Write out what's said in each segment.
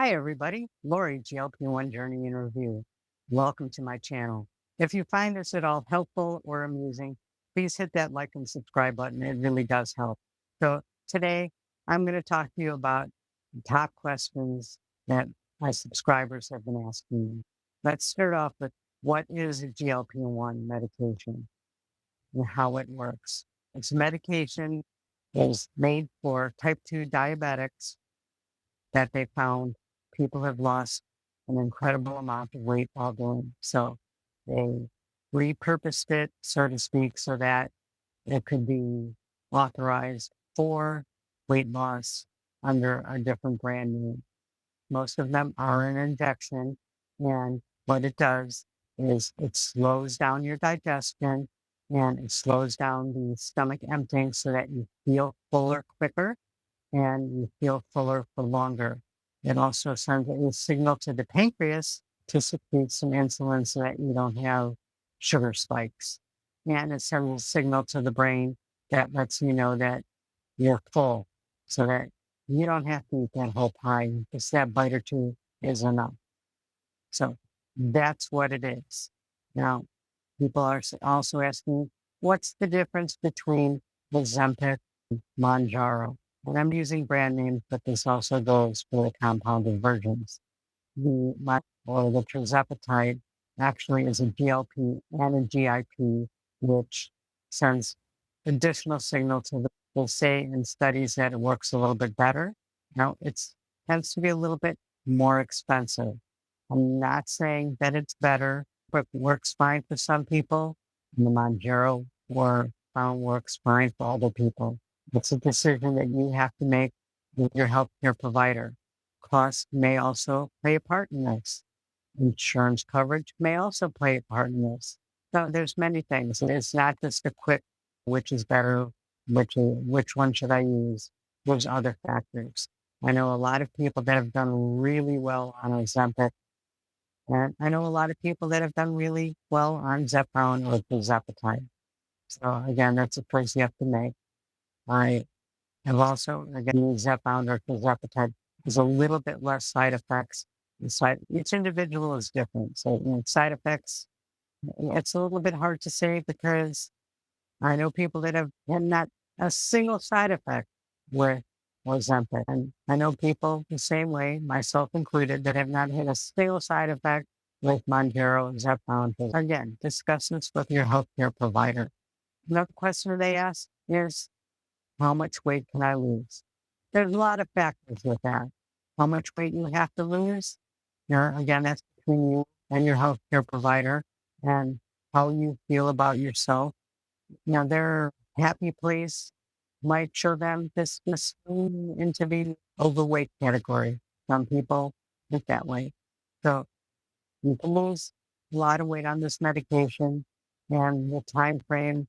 Hi, everybody. Lori, GLP-1 Journey in Review. Welcome to my channel. If you find this at all helpful or amusing, please hit that like and subscribe button. It really does help. So today, I'm going to talk to you about the top questions that my subscribers have been asking me. Let's start off with what is a GLP-1 medication and how it works. It's medication is made for type 2 diabetics that they found people have lost an incredible amount of weight while doing. So they repurposed it, so to speak, so that it could be authorized for weight loss under a different brand name. Most of them are an injection, and what it does is it slows down your digestion and it slows down the stomach emptying so that you feel fuller quicker and you feel fuller for longer. It also sends a signal to the pancreas to secrete some insulin so that you don't have sugar spikes. And it sends a signal to the brain that lets you know that you're full so that you don't have to eat that whole pie. Just that bite or two is enough. So that's what it is. Now, people are also asking, what's the difference between Ozempic and Manjaro? And I'm using brand names, but this also goes for the compounded versions. Or the tirzepatide actually is a GLP and a GIP, which sends additional signal to the, will say in studies that it works a little bit better. Now, it's tends to be a little bit more expensive. I'm not saying that it's better, but works fine for some people. And the Manjaro or found works fine for other people. It's a decision that you have to make with your healthcare provider. Cost may also play a part in this. Insurance coverage may also play a part in this. So there's many things. It's not just a quick which is better, which one should I use. There's other factors. I know a lot of people that have done really well on Ozempic, and I know a lot of people that have done really well on Zepbound or tirzepatide. So again, that's a choice you have to make. I have also, again, used Zepbound or tirzepatide. There's a little bit less side effects. Each individual is different. So, side effects, it's a little bit hard to say because I know people that have had not a single side effect with Ozempic. And I know people the same way, myself included, that have not had a single side effect with Mounjaro and Zepbound. Again, discuss this with your healthcare provider. Another question they ask is, how much weight can I lose? There's a lot of factors with that. How much weight you have to lose? Again, that's between you and your healthcare provider and how you feel about yourself. Their happy place might show them this into the overweight category. Some people think that way. So you can lose a lot of weight on this medication, and the time frame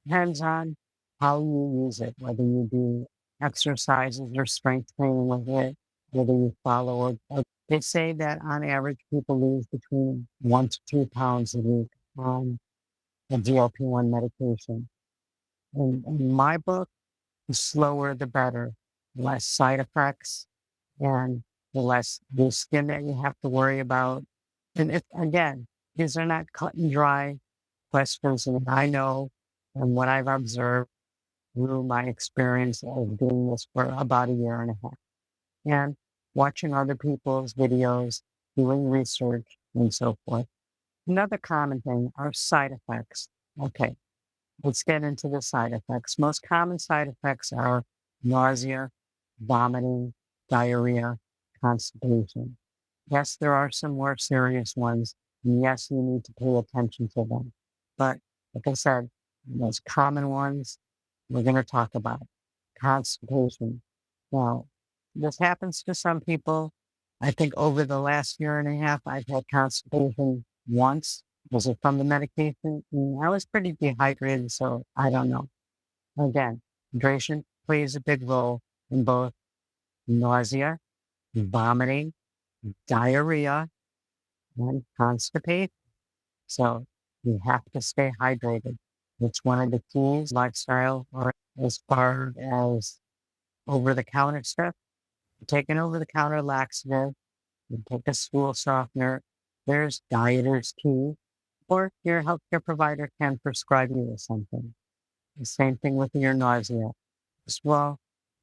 depends on how you use it, whether you do exercises or strength training with it, whether you follow it. They say that on average, people lose between 1 to 2 pounds a week on a GLP-1 medication. In my book, the slower the better, less side effects and the skin that you have to worry about. And again, these are not cut and dry questions. And I know and what I've observed through my experience of doing this for about a year and a half and watching other people's videos, doing research and so forth. Another common thing are side effects. Okay, let's get into the side effects. Most common side effects are nausea, vomiting, diarrhea, constipation. Yes, there are some more serious ones. And yes, you need to pay attention to them. But like I said, the most common ones we're going to talk about constipation. Now, this happens to some people. I think over the last year and a half, I've had constipation once. Was it from the medication? I was pretty dehydrated, so I don't know. Again, hydration plays a big role in both nausea, vomiting, diarrhea, and constipation. So you have to stay hydrated. It's one of the keys, lifestyle, or as far as over the counter stuff. Take an over-the-counter laxative, you take a stool softener, there's dieters tea, or your healthcare provider can prescribe you with something. The same thing with your nausea. As well,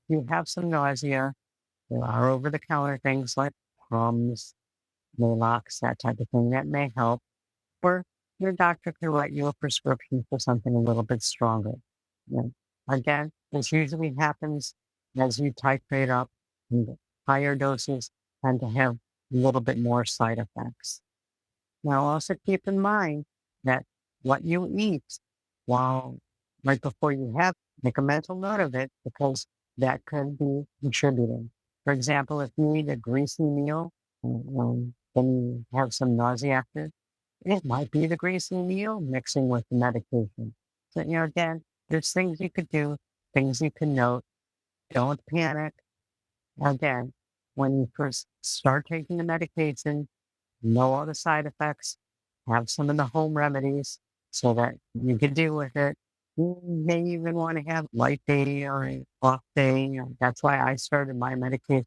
if you have some nausea, there are over-the-counter things like Crumbs, Maalox, that type of thing that may help. Or your doctor can write you a prescription for something a little bit stronger. Yeah. Again, this usually happens as you titrate up, and higher doses tend to have a little bit more side effects. Now, also keep in mind that what you eat while right before you have, make a mental note of it because that could be contributing. For example, if you eat a greasy meal, then you have some nausea after, it might be the greasy meal mixing with the medication. So, again, there's things you could do, things you can note. Don't panic. Again, when you first start taking the medication, know all the side effects, have some of the home remedies so that you can deal with it. You may even want to have light day or a off day. That's why I started my medication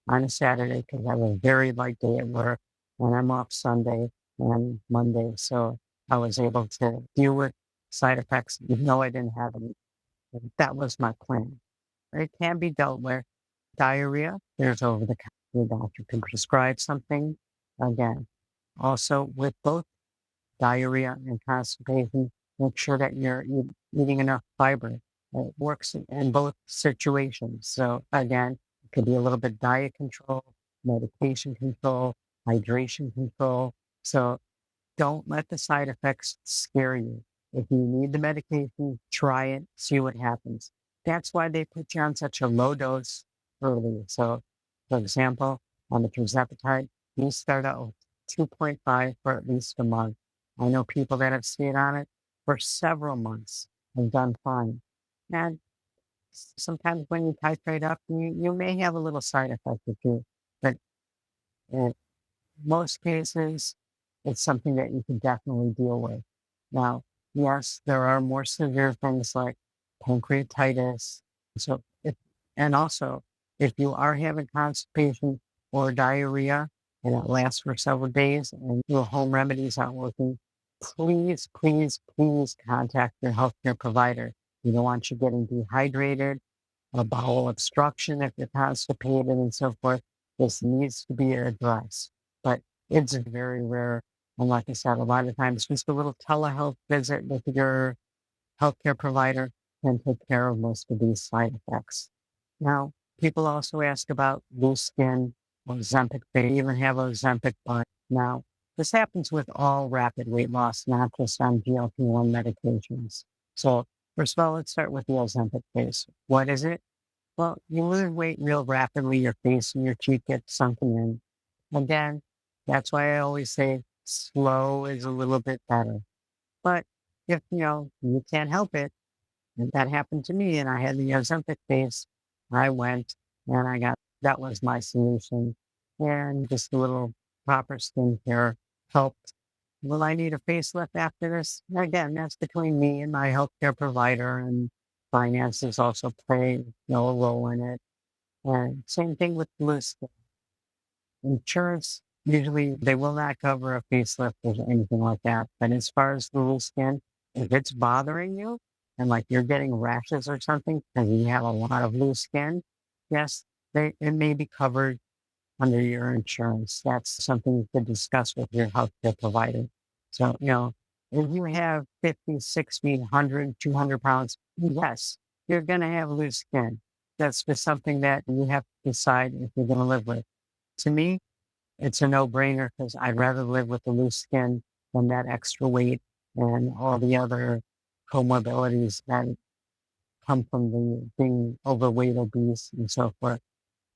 on a Saturday because I have a very light day at work and I'm off Sunday and Monday. So I was able to deal with side effects even though I didn't have any. That was my plan. It can be dealt with. Diarrhea, there's over the counter. Your doctor can prescribe something. Again, also with both diarrhea and constipation, make sure that you're eating enough fiber. It works in both situations. So again, it could be a little bit diet control, medication control, hydration control. So don't let the side effects scare you. If you need the medication, try it, see what happens. That's why they put you on such a low dose early. So, for example, on the tirzepatide, you start out with 2.5 for at least a month. I know people that have stayed on it for several months and done fine. And sometimes when you titrate up, you may have a little side effect or two, but uh, most cases, it's something that you can definitely deal with. Now, yes, there are more severe things like pancreatitis. So, if, and also, if you are having constipation or diarrhea and it lasts for several days and your home remedies aren't working, please, please, please contact your healthcare provider. You don't want you getting dehydrated, a bowel obstruction if you're constipated and so forth. This needs to be addressed, but it's very rare. And like I said, a lot of times just a little telehealth visit with your healthcare provider can take care of most of these side effects. Now, people also ask about loose skin, Ozempic. They even have Ozempic butt. Now, this happens with all rapid weight loss, not just on GLP-1 medications. So, first of all, let's start with the Ozempic phase. What is it? Well, you lose weight real rapidly, your face and your cheek get sunken in. Again, that's why I always say slow is a little bit better. But if you can't help it, and that happened to me and I had the Ozempic phase, I went and that was my solution. And just a little proper skincare helped. Will I need a facelift after this? Again, that's between me and my healthcare provider, and finances also play a role in it. And same thing with loose insurance. Usually they will not cover a facelift or anything like that. But as far as the loose skin, if it's bothering you and like you're getting rashes or something because you have a lot of loose skin, yes, it may be covered under your insurance. That's something you could discuss with your healthcare provider. So, if you have 50, 60, 100, 200 pounds, yes, you're going to have loose skin. That's just something that you have to decide if you're going to live with. To me, it's a no-brainer because I'd rather live with the loose skin than that extra weight and all the other comorbidities that come from the being overweight, obese, and so forth.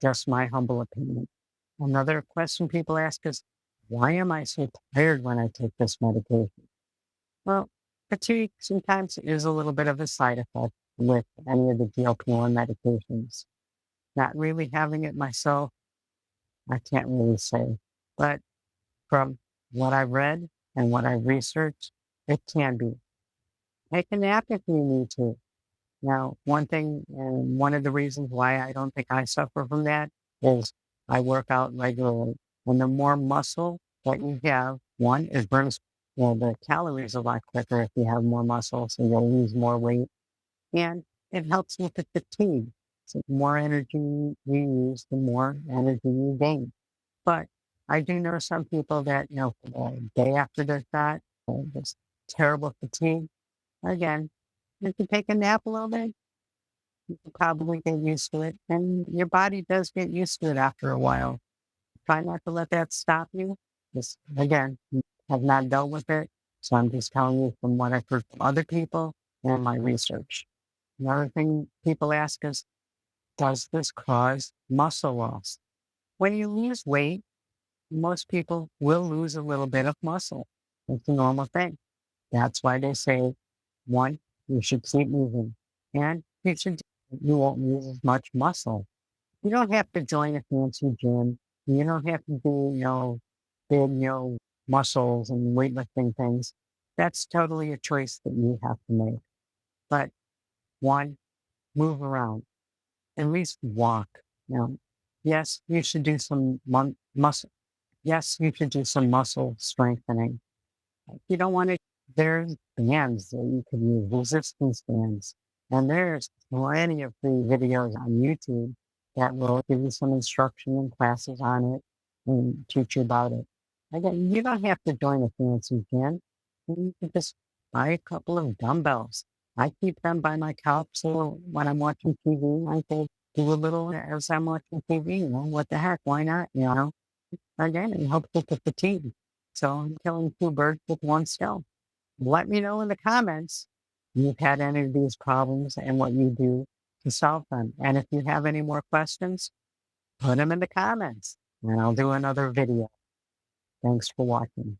Just my humble opinion. Another question people ask is, why am I so tired when I take this medication? Well, fatigue sometimes is a little bit of a side effect with any of the GLP-1 medications. Not really having it myself, I can't really say. But from what I've read and what I've researched, it can be. Take a nap if you need to. Now, one thing, and one of the reasons why I don't think I suffer from that is I work out regularly. And the more muscle that you have, one, it burns the calories a lot quicker if you have more muscle, so you'll lose more weight. And it helps with the fatigue. So the more energy you use, the more energy you gain. But I do know some people that, the day after their shot, this terrible fatigue. Again, if you take a nap a little bit, you can probably get used to it. And your body does get used to it after a while. Try not to let that stop you. Just again, have not dealt with it. So I'm just telling you from what I've heard from other people and my research. Another thing people ask is, does this cause muscle loss? When you lose weight, most people will lose a little bit of muscle. It's a normal thing. That's why they say, one, you should keep moving, and you won't lose as much muscle. You don't have to join a fancy gym. You don't have to do, big, muscles and weightlifting things. That's totally a choice that you have to make. But one, move around, at least walk. You know, yes, you should do some muscle. Yes, you should do some muscle strengthening. If you don't want to, there's bands that you could use, resistance bands. And there's plenty of free videos on YouTube that will give you some instruction and classes on it and teach you about it. Again, you don't have to join a fancy gym. You can just buy a couple of dumbbells. I keep them by my couch, so when I'm watching TV, I can do a little as I'm watching TV. What the heck? Why not? Again, it helps with the fatigue. So I'm killing two birds with one stone. Let me know in the comments if you've had any of these problems and what you do to solve them. And if you have any more questions, put them in the comments and I'll do another video. Thanks for watching.